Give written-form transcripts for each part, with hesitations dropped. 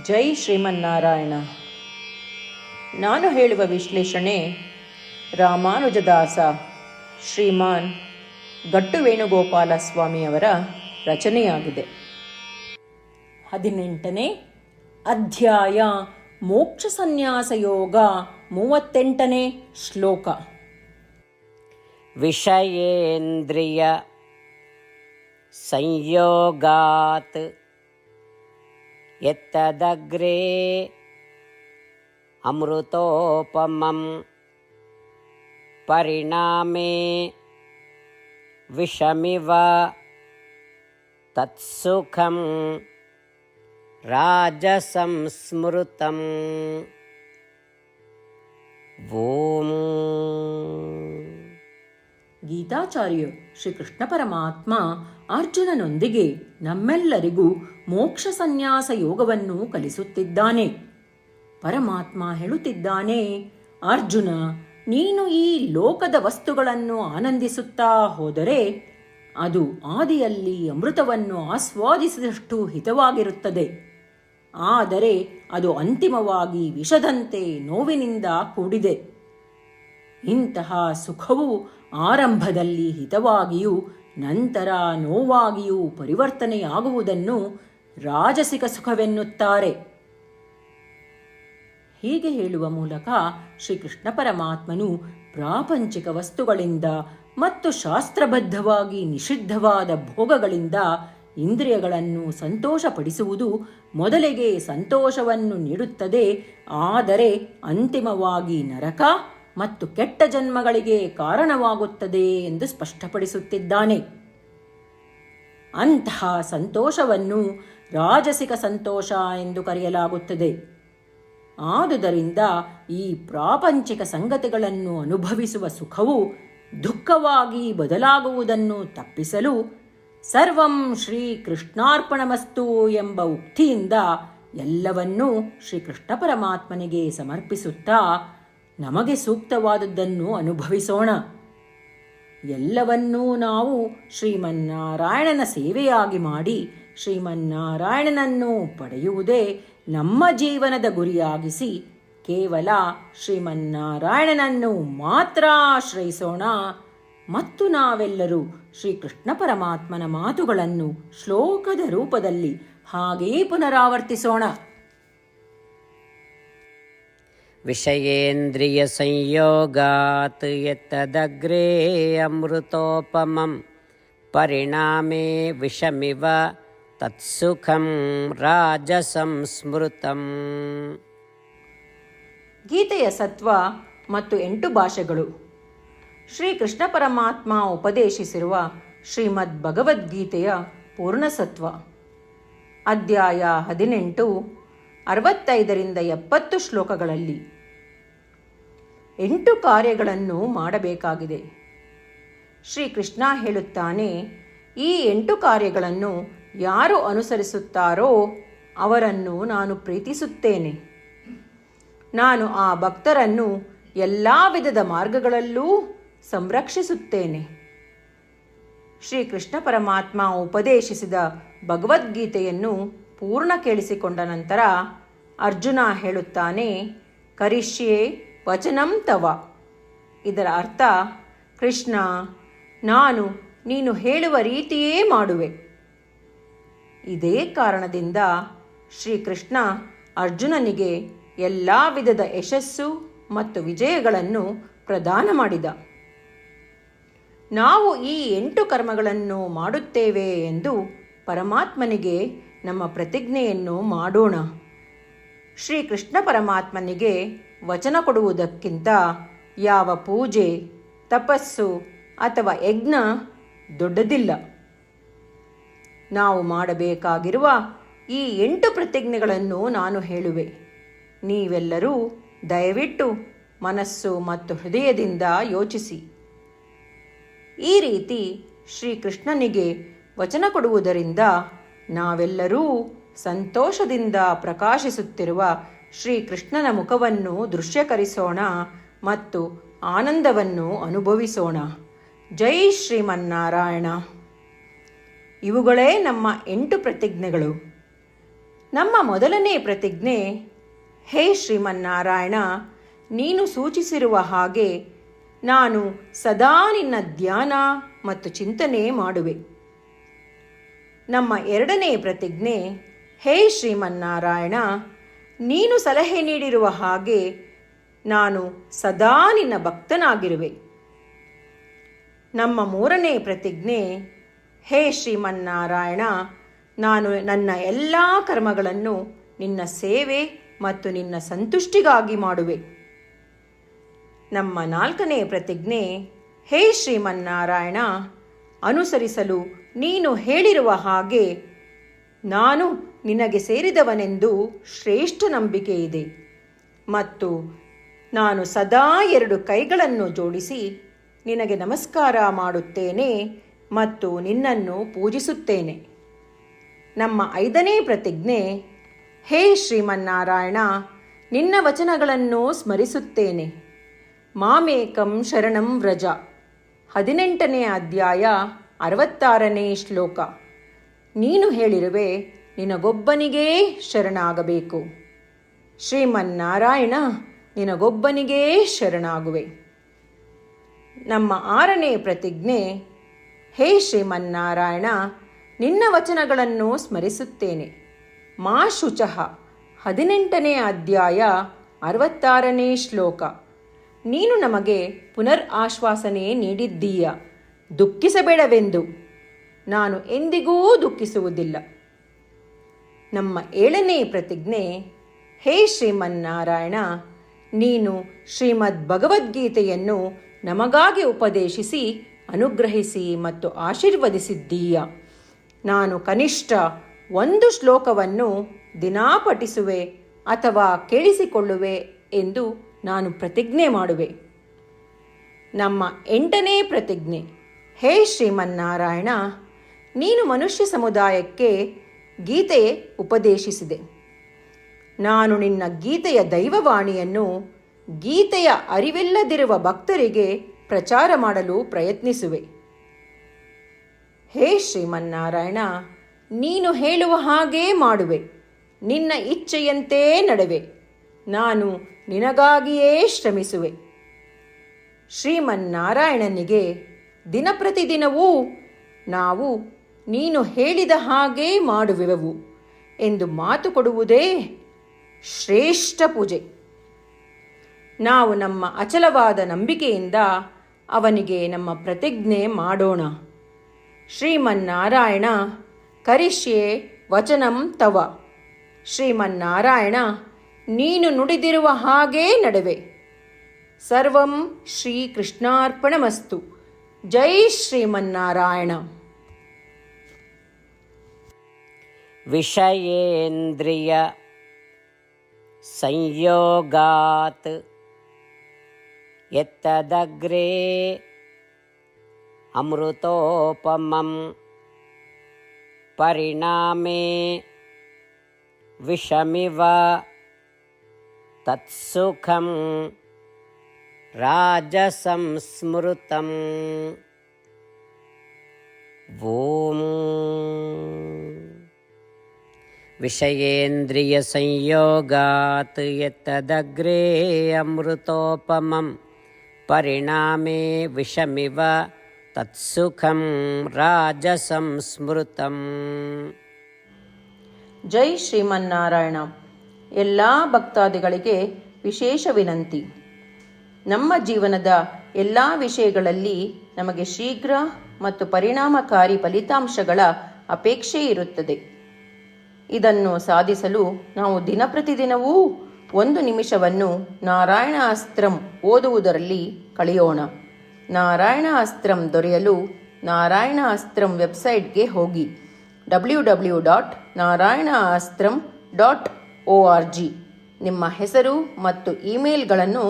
ಜೈ ಶ್ರೀಮನ್ನಾರಾಯಣ. ನಾನು ಹೇಳುವ ವಿಶ್ಲೇಷಣೆ ರಾಮಾನುಜದಾಸ ಶ್ರೀಮಾನ್ ಗಟ್ಟು ವೇಣುಗೋಪಾಲ ಸ್ವಾಮಿಯವರ ರಚನೆಯಾಗಿದೆ. 18ನೇ ಅಧ್ಯಾಯ ಮೋಕ್ಷ ಸನ್ಯಾಸ ಯೋಗ. 38ನೇ ಶ್ಲೋಕ. ವಿಷಯೇಂದ್ರಿಯ ಸಂಯೋಗಾತ್ ಯತ್ತದಗ್ರೇ ಅಮೃತೋಪಮಂ ಪರಿಣಾಮೇ ವಿಷಮಿವ ತತ್ಸುಖಂ ರಾಜಸಂ ಸ್ಮೃತಂ. ಓಂ. ಗೀತಾಚಾರ್ಯ ಶ್ರೀಕೃಷ್ಣ ಪರಮಾತ್ಮ ಅರ್ಜುನನೊಂದಿಗೆ ನಮ್ಮೆಲ್ಲರಿಗೂ ಮೋಕ್ಷ ಸನ್ಯಾಸ ಯೋಗವನ್ನು ಕಲಿಸುತ್ತಿದ್ದಾನೆ. ಪರಮಾತ್ಮ ಹೇಳುತ್ತಿದ್ದಾನೆ, ಅರ್ಜುನ, ನೀನು ಈ ಲೋಕದ ವಸ್ತುಗಳನ್ನು ಆನಂದಿಸುತ್ತಾ ಹೋದರೆ ಅದು ಆದಿಯಲ್ಲಿ ಅಮೃತವನ್ನು ಆಸ್ವಾದಿಸಿದಷ್ಟು ಹಿತವಾಗಿರುತ್ತದೆ. ಆದರೆ ಅದು ಅಂತಿಮವಾಗಿ ವಿಷದಂತೆ ನೋವಿನಿಂದ ಕೂಡಿದೆ. ಇಂತಹ ಸುಖವು ಆರಂಭದಲ್ಲಿ ಹಿತವಾಗಿಯೂ ನಂತರ ನೋವಾಗಿಯೂ ಪರಿವರ್ತನೆಯಾಗುವುದನ್ನು ರಾಜಸಿಕ ಸುಖವೆನ್ನುತ್ತಾರೆ. ಹೀಗೆ ಹೇಳುವ ಮೂಲಕ ಶ್ರೀಕೃಷ್ಣ ಪರಮಾತ್ಮನು ಪ್ರಾಪಂಚಿಕ ವಸ್ತುಗಳಿಂದ ಮತ್ತು ಶಾಸ್ತ್ರಬದ್ಧವಾಗಿ ನಿಷಿದ್ಧವಾದ ಭೋಗಗಳಿಂದ ಇಂದ್ರಿಯಗಳನ್ನು ಸಂತೋಷಪಡಿಸುವುದು ಮೊದಲಿಗೆ ಸಂತೋಷವನ್ನು ನೀಡುತ್ತದೆ, ಆದರೆ ಅಂತಿಮವಾಗಿ ನರಕ ಮತ್ತು ಕೆಟ್ಟ ಜನ್ಮಗಳಿಗೆ ಕಾರಣವಾಗುತ್ತದೆ ಎಂದು ಸ್ಪಷ್ಟಪಡಿಸುತ್ತಿದ್ದಾನೆ. ಅಂತಹ ಸಂತೋಷವನ್ನು ರಾಜಸಿಕ ಸಂತೋಷ ಎಂದು ಕರೆಯಲಾಗುತ್ತದೆ. ಆದುದರಿಂದ ಈ ಪ್ರಾಪಂಚಿಕ ಸಂಗತಿಗಳನ್ನು ಅನುಭವಿಸುವ ಸುಖವು ದುಃಖವಾಗಿ ಬದಲಾಗುವುದನ್ನು ತಪ್ಪಿಸಲು ಸರ್ವಂ ಶ್ರೀ ಕೃಷ್ಣಾರ್ಪಣಮಸ್ತು ಎಂಬ ಉಕ್ತಿಯಿಂದ ಎಲ್ಲವನ್ನೂ ಶ್ರೀಕೃಷ್ಣ ಪರಮಾತ್ಮನಿಗೆ ಸಮರ್ಪಿಸುತ್ತಾ ನಮಗೆ ಸೂಕ್ತವಾದದ್ದನ್ನು ಅನುಭವಿಸೋಣ. ಎಲ್ಲವನ್ನೂ ನಾವು ಶ್ರೀಮನ್ನಾರಾಯಣನ ಸೇವೆಯಾಗಿ ಮಾಡಿ ಶ್ರೀಮನ್ನಾರಾಯಣನನ್ನು ಪಡೆಯುವುದೇ ನಮ್ಮ ಜೀವನದ ಗುರಿಯಾಗಿಸಿ ಕೇವಲ ಶ್ರೀಮನ್ನಾರಾಯಣನನ್ನು ಮಾತ್ರ ಆಶ್ರಯಿಸೋಣ. ಮತ್ತು ನಾವೆಲ್ಲರೂ ಶ್ರೀಕೃಷ್ಣ ಪರಮಾತ್ಮನ ಮಾತುಗಳನ್ನು ಶ್ಲೋಕದ ರೂಪದಲ್ಲಿ ಹಾಗೆಯೇ ಪುನರಾವರ್ತಿಸೋಣ. ವಿಷಯೇಂದ್ರಿಯ ಸಂಯೋಗಾತ್ ಯತ್ತದಗ್ರೇ ಅಮೃತೋಪಮಂ ಪರಿಣಾಮೇ ವಿಷಮಿವ ತತ್ಸುಖಂ ರಾಜಸಂ ಸ್ಮೃತಂ. ಗೀತೆಯ ಸತ್ವ ಮತ್ತು 8 ಭಾಷೆಗಳು. ಶ್ರೀಕೃಷ್ಣ ಪರಮಾತ್ಮ ಉಪದೇಶಿಸಿರುವ ಶ್ರೀಮದ್ ಭಗವದ್ಗೀತೆಯ ಪೂರ್ಣಸತ್ವ. ಅಧ್ಯಾಯ 18, 65ರಿಂದ 70 ಶ್ಲೋಕಗಳಲ್ಲಿ 8 ಕಾರ್ಯಗಳನ್ನು ಮಾಡಬೇಕಾಗಿದೆ. ಶ್ರೀಕೃಷ್ಣ ಹೇಳುತ್ತಾನೆ, ಈ 8 ಕಾರ್ಯಗಳನ್ನು ಯಾರು ಅನುಸರಿಸುತ್ತಾರೋ ಅವರನ್ನು ನಾನು ಪ್ರೀತಿಸುತ್ತೇನೆ. ನಾನು ಆ ಭಕ್ತರನ್ನು ಎಲ್ಲ ವಿಧದ ಮಾರ್ಗಗಳಲ್ಲೂ ಸಂರಕ್ಷಿಸುತ್ತೇನೆ. ಶ್ರೀಕೃಷ್ಣ ಪರಮಾತ್ಮ ಉಪದೇಶಿಸಿದ ಭಗವದ್ಗೀತೆಯನ್ನು ಪೂರ್ಣ ಕೇಳಿಸಿಕೊಂಡ ನಂತರ ಅರ್ಜುನ ಹೇಳುತ್ತಾನೆ, ಕರಿಷ್ಯೆ ವಚನಂ ತವ. ಇದರ ಅರ್ಥ, ಕೃಷ್ಣ, ನಾನು ನೀನು ಹೇಳುವ ರೀತಿಯೇ ಮಾಡುವೆ. ಇದೇ ಕಾರಣದಿಂದ ಶ್ರೀಕೃಷ್ಣ ಅರ್ಜುನನಿಗೆ ಎಲ್ಲ ವಿಧದ ಯಶಸ್ಸು ಮತ್ತು ವಿಜಯಗಳನ್ನು ಪ್ರದಾನ ಮಾಡಿದ. ನಾವು ಈ 8 ಕರ್ಮಗಳನ್ನು ಮಾಡುತ್ತೇವೆ ಎಂದು ಪರಮಾತ್ಮನಿಗೆ ನಮ್ಮ ಪ್ರತಿಜ್ಞೆಯನ್ನು ಮಾಡೋಣ. ಶ್ರೀಕೃಷ್ಣ ಪರಮಾತ್ಮನಿಗೆ ವಚನ ಕೊಡುವುದಕ್ಕಿಂತ ಯಾವ ಪೂಜೆ, ತಪಸ್ಸು ಅಥವಾ ಯಜ್ಞ ದೊಡ್ಡದಿಲ್ಲ. ನಾವು ಮಾಡಬೇಕಾಗಿರುವ ಈ 8 ಪ್ರತಿಜ್ಞೆಗಳನ್ನು ನಾನು ಹೇಳುವೆ. ನೀವೆಲ್ಲರೂ ದಯವಿಟ್ಟು ಮನಸ್ಸು ಮತ್ತು ಹೃದಯದಿಂದ ಯೋಚಿಸಿ. ಈ ರೀತಿ ಶ್ರೀಕೃಷ್ಣನಿಗೆ ವಚನ ಕೊಡುವುದರಿಂದ ನಾವೆಲ್ಲರೂ ಸಂತೋಷದಿಂದ ಪ್ರಕಾಶಿಸುತ್ತಿರುವ ಶ್ರೀಕೃಷ್ಣನ ಮುಖವನ್ನು ದೃಶ್ಯಕರಿಸೋಣ ಮತ್ತು ಆನಂದವನ್ನು ಅನುಭವಿಸೋಣ. ಜೈ ಶ್ರೀಮನ್ನಾರಾಯಣ. ಇವುಗಳೇ ನಮ್ಮ 8 ಪ್ರತಿಜ್ಞೆಗಳು. ನಮ್ಮ ಮೊದಲನೇ ಪ್ರತಿಜ್ಞೆ, ಹೇ ಶ್ರೀಮನ್ನಾರಾಯಣ, ನೀನು ಸೂಚಿಸಿರುವ ಹಾಗೆ ನಾನು ಸದಾ ನಿನ್ನ ಧ್ಯಾನ ಮತ್ತು ಚಿಂತನೆ ಮಾಡುವೆ. ನಮ್ಮ ಎರಡನೇ ಪ್ರತಿಜ್ಞೆ, ಹೇ ಶ್ರೀಮನ್ನಾರಾಯಣ, ನೀನು ಸಲಹೆ ನೀಡಿರುವ ಹಾಗೆ ನಾನು ಸದಾ ನಿನ್ನ ಭಕ್ತನಾಗಿರುವೆ. ನಮ್ಮ ಮೂರನೇ ಪ್ರತಿಜ್ಞೆ, ಹೇ ಶ್ರೀಮನ್ನಾರಾಯಣ, ನಾನು ನನ್ನ ಎಲ್ಲ ಕರ್ಮಗಳನ್ನು ನಿನ್ನ ಸೇವೆ ಮತ್ತು ನಿನ್ನ ಸಂತುಷ್ಟಿಗಾಗಿ ಮಾಡುವೆ. ನಮ್ಮ ನಾಲ್ಕನೇ ಪ್ರತಿಜ್ಞೆ, ಹೇ ಶ್ರೀಮನ್ನಾರಾಯಣ, ಅನುಸರಿಸಲು ನೀನು ಹೇಳಿರುವ ಹಾಗೆ ನಾನು ನಿನಗೆ ಸೇರಿದವನೆಂದು ಶ್ರೇಷ್ಠ ನಂಬಿಕೆ ಇದೆ ಮತ್ತು ನಾನು ಸದಾ 2 ಕೈಗಳನ್ನು ಜೋಡಿಸಿ ನಿನಗೆ ನಮಸ್ಕಾರ ಮಾಡುತ್ತೇನೆ ಮತ್ತು ನಿನ್ನನ್ನು ಪೂಜಿಸುತ್ತೇನೆ. ನಮ್ಮ ಐದನೇ ಪ್ರತಿಜ್ಞೆ, ಹೇ ಶ್ರೀಮನ್ನಾರಾಯಣ, ನಿನ್ನ ವಚನಗಳನ್ನು ಸ್ಮರಿಸುತ್ತೇನೆ. ಮಾಮೇಕಂ ಶರಣಂ ವ್ರಜ, 18ನೇ ಅಧ್ಯಾಯ 66ನೇ ಶ್ಲೋಕ. ನೀನು ಹೇಳಿರುವೆ, ನಿನಗೊಬ್ಬನಿಗೇ ಶರಣಾಗಬೇಕು. ಶ್ರೀಮನ್ನಾರಾಯಣ, ನಿನಗೊಬ್ಬನಿಗೇ ಶರಣಾಗುವೆ. ನಮ್ಮ ಆರನೇ ಪ್ರತಿಜ್ಞೆ, ಹೇ ಶ್ರೀಮನ್ನಾರಾಯಣ, ನಿನ್ನ ವಚನಗಳನ್ನು ಸ್ಮರಿಸುತ್ತೇನೆ. ಮಾ ಶುಚಃ, 18ನೇ ಅಧ್ಯಾಯ 66ನೇ ಶ್ಲೋಕ. ನೀನು ನಮಗೆ ಪುನರ್ ಆಶ್ವಾಸನೆ ನೀಡಿದ್ದೀಯ, ದುಃಖಿಸಬೇಡವೆಂದು. ನಾನು ಎಂದಿಗೂ ದುಃಖಿಸುವುದಿಲ್ಲ. ನಮ್ಮ 7ನೇ ಪ್ರತಿಜ್ಞೆ, ಹೇ ಶ್ರೀಮನ್ನಾರಾಯಣ, ನೀನು ಶ್ರೀಮದ್ ಭಗವದ್ಗೀತೆಯನ್ನು ನಮಗಾಗಿ ಉಪದೇಶಿಸಿ ಅನುಗ್ರಹಿಸಿ ಮತ್ತು ಆಶೀರ್ವದಿಸಿದ್ದೀಯ. ನಾನು ಕನಿಷ್ಠ 1 ಶ್ಲೋಕವನ್ನು ದಿನಾ ಪಠಿಸುವೆ ಅಥವಾ ಕೇಳಿಸಿಕೊಳ್ಳುವೆ ಎಂದು ನಾನು ಪ್ರತಿಜ್ಞೆ ಮಾಡುವೆ. ನಮ್ಮ 8ನೇ ಪ್ರತಿಜ್ಞೆ, ಹೇ ಶ್ರೀಮನ್ನಾರಾಯಣ, ನೀನು ಮನುಷ್ಯ ಸಮುದಾಯಕ್ಕೆ ಗೀತೆ ಉಪದೇಶಿಸಿದೆ. ನಾನು ನಿನ್ನ ಗೀತೆಯ ದೈವವಾಣಿಯನ್ನು ಗೀತೆಯ ಅರಿವಿಲ್ಲದಿರುವ ಭಕ್ತರಿಗೆ ಪ್ರಚಾರ ಮಾಡಲು ಪ್ರಯತ್ನಿಸುವೆ. ಹೇ ಶ್ರೀಮನ್ನಾರಾಯಣ, ನೀನು ಹೇಳುವ ಹಾಗೇ ಮಾಡುವೆ. ನಿನ್ನ ಇಚ್ಛೆಯಂತೆ ನಡೆವೆ. ನಾನು ನಿನಗಾಗಿಯೇ ಶ್ರಮಿಸುವೆ. ಶ್ರೀಮನ್ನಾರಾಯಣನಿಗೆ ದಿನಪ್ರತಿದಿನವೂ ನಾವು ನೀನು ಹೇಳಿದ ಹಾಗೇ ಮಾಡುವೆವು ಎಂದು ಮಾತು ಕೊಡುವುದೇ ಶ್ರೇಷ್ಠ ಪೂಜೆ. ನಾವು ನಮ್ಮ ಅಚಲವಾದ ನಂಬಿಕೆಯಿಂದ ಅವನಿಗೆ ನಮ್ಮ ಪ್ರತಿಜ್ಞೆ ಮಾಡೋಣ. ಶ್ರೀಮನ್ನಾರಾಯಣ, ಕರಿಷ್ಯೆ ವಚನಂ ತವ. ಶ್ರೀಮನ್ನಾರಾಯಣ, ನೀನು ನುಡಿದಿರುವ ಹಾಗೇ ನಡೆವೆ. ಸರ್ವಂ ಶ್ರೀಕೃಷ್ಣಾರ್ಪಣಮಸ್ತು. ಜೈ ಶ್ರೀಮನ್ನಾರಾಯಣ. ವಿಷಯೇಂದ್ರಿಯ ಸಂಯೋಗಾತ್ ಯತ್ತದಗ್ರೇ ಅಮೃತೋಪಮಂ ಪರಿಣಾಮೇ ವಿಷಮಿವ ತತ್ಸುಖಂ ರಾಜಸಂ ಸ್ಮೃತಂ. ಓಂ ವಿಷಯೇಂದ್ರಿಯ ಸಂಯೋಗಾತ್ ಯತ್ತದಗ್ರೇ ಅಮೃತೋಪಮಂ ಪರಿಣಾಮೇ ವಿಷಮಿವ ತತ್ಸುಖಂ ರಾಜಸಂ ಸ್ಮೃತಂ. ಜೈ ಶ್ರೀಮನ್ನಾರಾಯಣ. ಎಲ್ಲ ಭಕ್ತಾದಿಗಳಿಗೆ ವಿಶೇಷ ವಿನಂತಿ. ನಮ್ಮ ಜೀವನದ ಎಲ್ಲ ವಿಷಯಗಳಲ್ಲಿ ನಮಗೆ ಶೀಘ್ರ ಮತ್ತು ಪರಿಣಾಮಕಾರಿ ಫಲಿತಾಂಶಗಳ ಅಪೇಕ್ಷೆ ಇರುತ್ತದೆ. ಇದನ್ನು ಸಾಧಿಸಲು ನಾವು ದಿನಪ್ರತಿದಿನವೂ 1 ನಿಮಿಷವನ್ನು ನಾರಾಯಣ ಅಸ್ತ್ರಂ ಓದುವುದರಲ್ಲಿ ಕಳೆಯೋಣ. ನಾರಾಯಣ ಅಸ್ತ್ರಂ ದೊರೆಯಲು ನಾರಾಯಣ ಅಸ್ತ್ರಂ ವೆಬ್ಸೈಟ್ಗೆ ಹೋಗಿ www.narayanaastram.org ನಿಮ್ಮ ಹೆಸರು ಮತ್ತು ಇಮೇಲ್ಗಳನ್ನು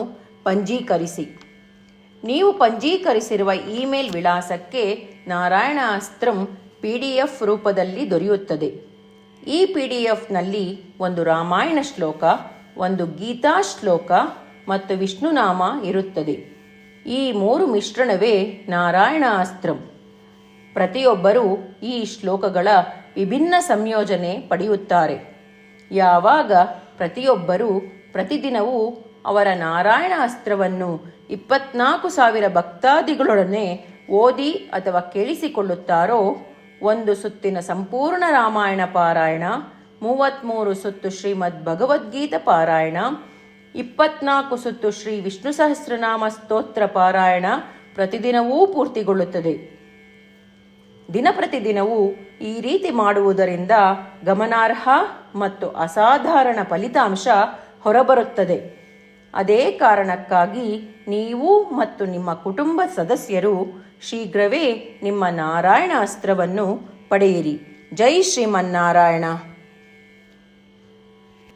ಪಂಜೀಕರಿಸಿ. ನೀವು ಪಂಜೀಕರಿಸಿರುವ ಇಮೇಲ್ ವಿಳಾಸಕ್ಕೆ ನಾರಾಯಣ ಅಸ್ತ್ರಂ PDF ರೂಪದಲ್ಲಿ ದೊರೆಯುತ್ತದೆ. ಈ PDFನಲ್ಲಿ 1 ರಾಮಾಯಣ ಶ್ಲೋಕ, 1 ಗೀತಾ ಶ್ಲೋಕ ಮತ್ತು ವಿಷ್ಣುನಾಮ ಇರುತ್ತದೆ. ಈ 3 ಮಿಶ್ರಣವೇ ನಾರಾಯಣ ಅಸ್ತ್ರಂ. ಪ್ರತಿಯೊಬ್ಬರೂ ಈ ಶ್ಲೋಕಗಳ ವಿಭಿನ್ನ ಸಂಯೋಜನೆ ಪಡೆಯುತ್ತಾರೆ. ಯಾವಾಗ ಪ್ರತಿಯೊಬ್ಬರೂ ಪ್ರತಿದಿನವೂ ಅವರ ನಾರಾಯಣ ಅಸ್ತ್ರವನ್ನು 24,000 ಭಕ್ತಾದಿಗಳೊಡನೆ ಓದಿ ಅಥವಾ ಕೇಳಿಸಿಕೊಳ್ಳುತ್ತಾರೋ, ಒಂದು ಸುತ್ತಿನ ಸಂಪೂರ್ಣ ರಾಮಾಯಣ ಪಾರಾಯಣ, 33 ಸುತ್ತು ಶ್ರೀಮದ್ ಭಗವದ್ಗೀತಾ ಪಾರಾಯಣ, 24 ಸುತ್ತು ಶ್ರೀ ವಿಷ್ಣು ಸಹಸ್ರನಾಮ ಸ್ತೋತ್ರ ಪಾರಾಯಣ ಪ್ರತಿದಿನವೂ ಪೂರ್ತಿಗೊಳ್ಳುತ್ತದೆ. ಪ್ರತಿದಿನವೂ ಈ ರೀತಿ ಮಾಡುವುದರಿಂದ ಗಮನಾರ್ಹ ಮತ್ತು ಅಸಾಧಾರಣ ಫಲಿತಾಂಶ ಹೊರಬರುತ್ತದೆ. ಅದೇ ಕಾರಣಕ್ಕಾಗಿ ನೀವು ಮತ್ತು ನಿಮ್ಮ ಕುಟುಂಬ ಸದಸ್ಯರು ಶೀಘ್ರವೇ ನಿಮ್ಮ ನಾರಾಯಣ ಅಸ್ತ್ರವನ್ನು ಪಡೆಯಿರಿ. ಜೈ ಶ್ರೀಮನ್ನಾರಾಯಣ.